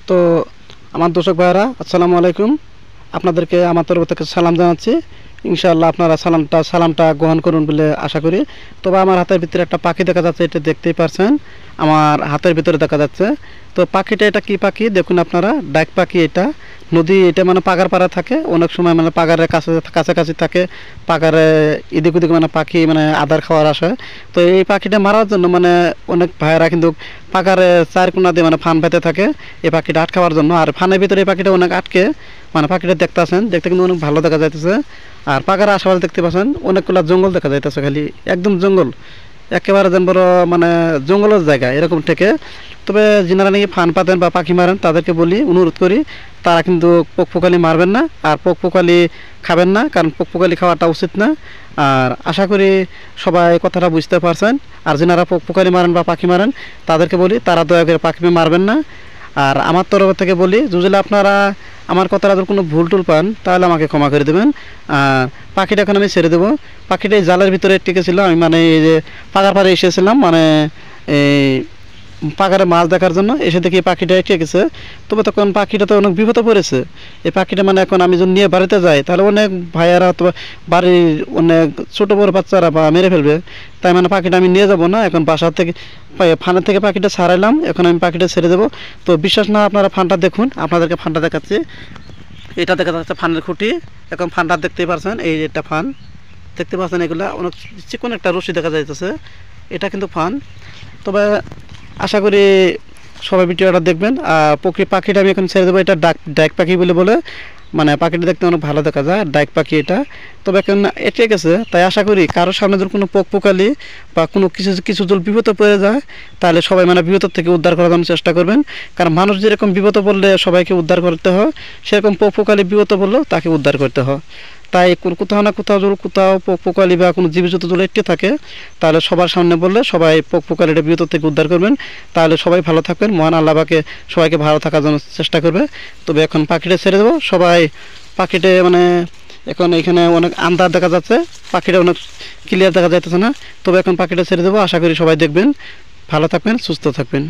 তো আমার দর্শক ভাইরা আসসালামু আলাইকুম, আপনাদেরকে আমার তরফ থেকে সালাম জানাচ্ছি। ইনশাআল্লাহ আপনারা সালামটা গ্রহণ করুন বলে আশা করি। তবে আমার হাতের ভিতরে একটা পাখি দেখা যাচ্ছে, এটা দেখতেই পারছেন আমার হাতের ভিতরে দেখা যাচ্ছে। তো পাখিটা এটা কি পাখি দেখুন আপনারা, ডাক পাখি। এটা নদী, এটা মানে পাগার পাড়া থাকে, অনেক সময় মানে পাগারের কাছাকাছি থাকে, পাগারে এদিক ওদিক মানে পাখি মানে আদার খাওয়ার আসে। তো এই পাখিটা মারার জন্য মানে অনেক ভাইয়েরা কিন্তু পাগারে চার কোনা দিয়ে মানে ফান পেতে থাকে এই পাখিটা আটকাবার জন্য। আর ফানের ভিতরে এই পাখিটা অনেক আটকে, মানে পাখিটা দেখতে আছেন, দেখতে কিন্তু অনেক ভালো দেখা যাইতেছে। আর পাগার আশেপাশে দেখতে পাচ্ছেন অনেকগুলো জঙ্গল দেখা যাইতেছে, খালি একদম জঙ্গল, একেবারে যেন বড় মানে জঙ্গলের জায়গা এরকম থেকে। তবে যিনারা নাকি ফান পাতেন বা পাখি মারেন তাদেরকে বলি, অনুরোধ করি, তারা কিন্তু পোকপোকালি মারবেন না আর পোকপোকালি খাবেন না, কারণ পোকপোকালি খাওয়াটা উচিত না। আর আশা করি সবাই কথাটা বুঝতে পারছেন। আর যিনারা পোকপোকালি মারেন বা পাখি মারেন তাদেরকে বলি, তারা দয়া করে পাখি মারবেন না। আর আমার তরফ থেকে বলি, যদি আপনারা আমার কথাটা যদি কোনো ভুল টুল পান তাহলে আমাকে ক্ষমা করে দেবেন। আর পাখিটা এখন আমি ছেড়ে দেবো। পাখিটা এই জালের ভিতরে টিকেছিল, আমি মানে এই যে পাগার পাড়ে এসেছিলাম, মানে এই পাগারে মাছ দেখার জন্য এসে দেখি পাখিটা টিকেছে। তবে তখন পাখিটা তো অনেক বিপদে পড়েছে। এই পাখিটা মানে এখন আমি যদি নিয়ে বাড়িতে যাই তাহলে অনেক ভাইয়ারা অথবা বাড়ির অনেক ছোটো বড়ো বাচ্চারা বা মেরে ফেলবে। তাই মানে পাখিটা আমি নিয়ে যাব না, এখন বাসা থেকে ফানের থেকে পাখিটা ছাড়াইলাম, এখন আমি পাখিটা ছেড়ে দেবো। তো বিশ্বাস না আপনারা ফানটা দেখুন, আপনাদেরকে ফানটা দেখাচ্ছি। এটা দেখা যাচ্ছে ফানের খুঁটি, এখন ফানটা দেখতেই পারছেন, এই একটা ফান দেখতে পাচ্ছেন, এগুলা অনেক চিকন একটা রশি দেখা যাইতেছে, এটা কিন্তু ফান। তবে আশা করি সবাই ভিডিওটা দেখবেন। আর পাখিটা আমি এখন ছেড়ে দেবো। এটা ডাক পাখি বলে মানে পাখিটা দেখতে অনেক ভালো দেখা যায়, ডাক পাখি এটা। তবে এখন এটে গেছে, তাই আশা করি কারোর সামনে যদি কোনো পোকালি বা কোনো কিছু যদি বিপদে পড়ে যায় তাহলে সবাই মানে বিপদের থেকে উদ্ধার করার জন্য চেষ্টা করবেন। কারণ মানুষ যেরকম বিপদে পড়লে সবাইকে উদ্ধার করতে হয়, সেরকম পোকালি বিপদে পড়লেও তাকে উদ্ধার করতে হয়। তাই কোথাও না কোথাও পোকালি বা কোনো জীবজন্তু যদি একটু থাকে তাহলে সবার সামনে বললে সবাই পোকালিটা বিপদ থেকে উদ্ধার করবেন। তাহলে সবাই ভালো থাকবেন, মহান আল্লাহকে সবাইকে ভালো থাকার জন্য চেষ্টা করবে। তবে এখন পাখিটা ছেড়ে দেবো। সবাই পাখিটা মানে এখন এখানে অনেক আন্ধার দেখা যাচ্ছে, পাখিটা অনেক ক্লিয়ার দেখা যাইতেছে না। তবে এখন পাখিটা ছেড়ে দেবো, আশা করি সবাই দেখবেন, ভালো থাকবেন, সুস্থ থাকবেন।